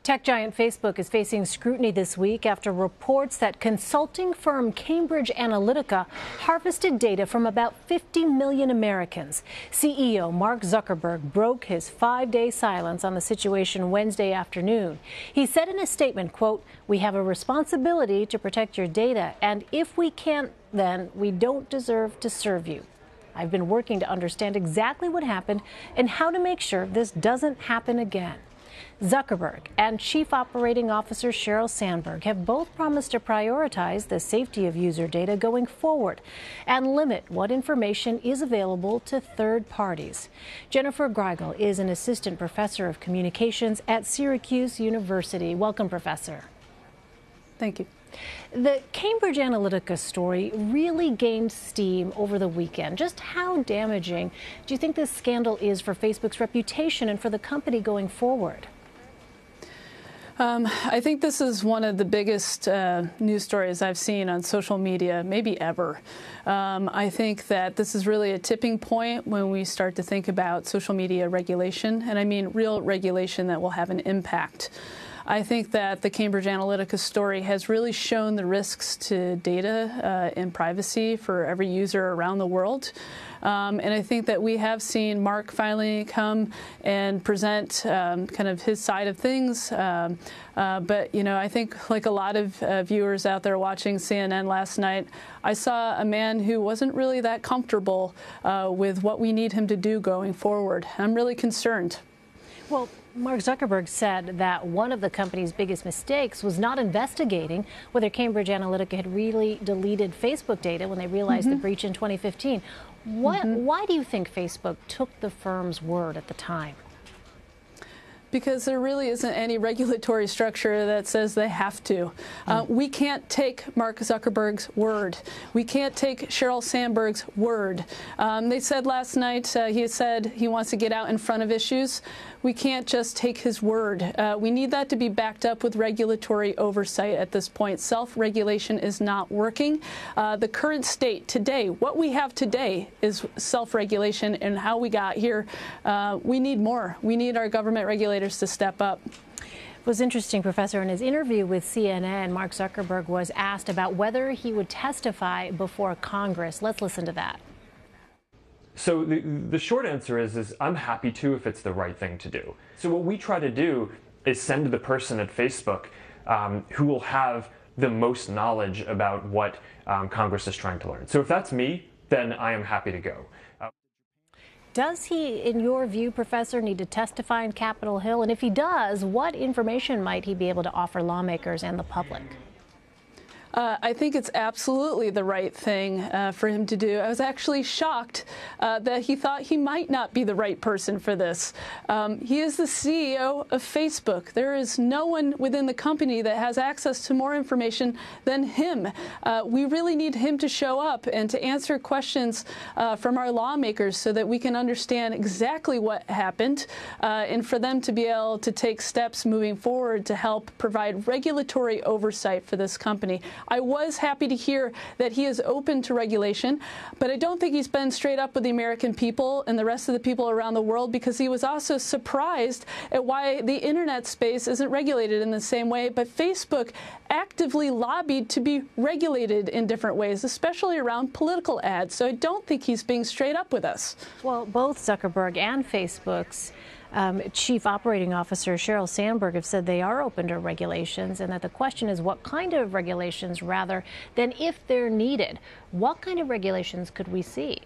Tech giant Facebook is facing scrutiny this week after reports that consulting firm Cambridge Analytica harvested data from about 50 million Americans. CEO Mark Zuckerberg broke his 5-day silence on the situation Wednesday afternoon. He said in a statement, quote, "We have a responsibility to protect your data, and if we can't, then we don't deserve to serve you. I've been working to understand exactly what happened and how to make sure this doesn't happen again." Zuckerberg and Chief Operating Officer Sheryl Sandberg have both promised to prioritize the safety of user data going forward and limit what information is available to third parties. Jennifer Greigel is an assistant professor of communications at Syracuse University. Welcome, Professor. Thank you. The Cambridge Analytica story really gained steam over the weekend. Just how damaging do you think this scandal is for Facebook's reputation and for the company going forward? I think this is one of the biggest news stories I've seen on social media, maybe ever. I think that this is really a tipping point when we start to think about social media regulation, and I mean real regulation that will have an impact. I think that the Cambridge Analytica story has really shown the risks to data and privacy for every user around the world. And I think that we have seen Mark finally come and present kind of his side of things. But, you know, I think like a lot of viewers out there watching CNN last night, I saw a man who wasn't really that comfortable with what we need him to do going forward. I'm really concerned. Well, Mark Zuckerberg said that one of the company's biggest mistakes was not investigating whether Cambridge Analytica had really deleted Facebook data when they realized the breach in 2015. Why do you think Facebook took the firm's word at the time? Because there really isn't any regulatory structure that says they have to. We can't take Mark Zuckerberg's word. We can't take Sheryl Sandberg's word. They said last night, he said he wants to get out in front of issues. We can't just take his word. We need that to be backed up with regulatory oversight at this point. Self-regulation is not working. The current state today, what we have today is self-regulation, and how we got here, we need more. We need our government regulators to step up. It was interesting, Professor. In his interview with CNN, Mark Zuckerberg was asked about whether he would testify before Congress. Let's listen to that. So the short answer is I'm happy to if it's the right thing to do. So what we try to do is send the person at Facebook who will have the most knowledge about what Congress is trying to learn. So if that's me, then I am happy to go. Does he, in your view, Professor, need to testify in Capitol Hill? And if he does, what information might he be able to offer lawmakers and the public? I think it's absolutely the right thing for him to do. I was actually shocked that he thought he might not be the right person for this. He is the CEO of Facebook. There is no one within the company that has access to more information than him. We really need him to show up and to answer questions from our lawmakers so that we can understand exactly what happened and for them to be able to take steps moving forward to help provide regulatory oversight for this company. I was happy to hear that he is open to regulation, but I don't think he's been straight up with the American people and the rest of the people around the world, because he was also surprised at why the internet space isn't regulated in the same way. But Facebook actively lobbied to be regulated in different ways, especially around political ads. So I don't think he's being straight up with us. Well, both Zuckerberg and Facebook's Chief Operating Officer Sheryl Sandberg have said they are open to regulations, and that the question is what kind of regulations rather than if they're needed. What kind of regulations could we see?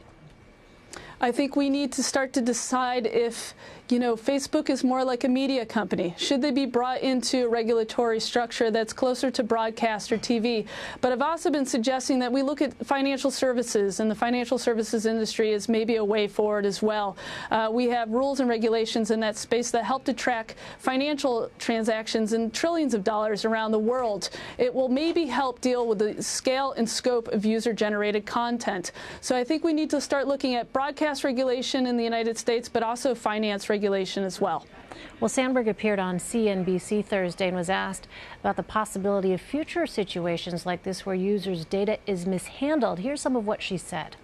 I think we need to start to decide if, you know, Facebook is more like a media company. Should they be brought into a regulatory structure that's closer to broadcast or TV? But I've also been suggesting that we look at financial services, and the financial services industry is maybe a way forward as well. We have rules and regulations in that space that help to track financial transactions in trillions of dollars around the world. It will maybe help deal with the scale and scope of user-generated content. So I think we need to start looking at broadcast regulation in the United States, but also finance regulation as well. Well, Sandberg appeared on CNBC Thursday and was asked about the possibility of future situations like this where users' data is mishandled. Here's some of what she said.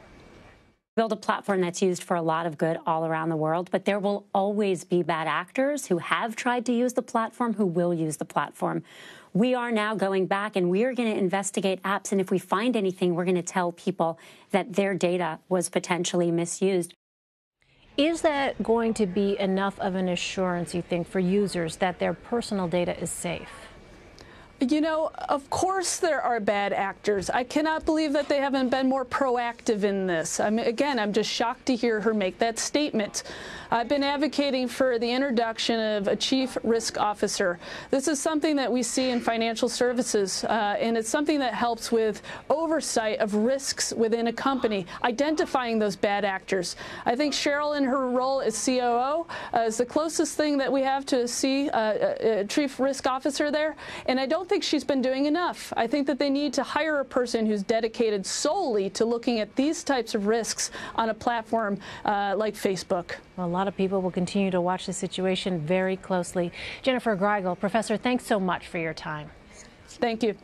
Build a platform that's used for a lot of good all around the world, but there will always be bad actors who have tried to use the platform, who will use the platform. We are now going back and we are going to investigate apps, and if we find anything, we're going to tell people that their data was potentially misused. Is that going to be enough of an assurance, you think, for users that their personal data is safe? You know, of course there are bad actors. I cannot believe that they haven't been more proactive in this. Again, I'm just shocked to hear her make that statement. I've been advocating for the introduction of a chief risk officer. This is something that we see in financial services, and it's something that helps with oversight of risks within a company, identifying those bad actors. I think Cheryl, in her role as COO, is the closest thing that we have to see a chief risk officer there, and I don't think she's been doing enough. I think that they need to hire a person who's dedicated solely to looking at these types of risks on a platform like Facebook. Well, a lot of people will continue to watch the situation very closely. Jennifer Greigel, Professor, thanks so much for your time. Thank you.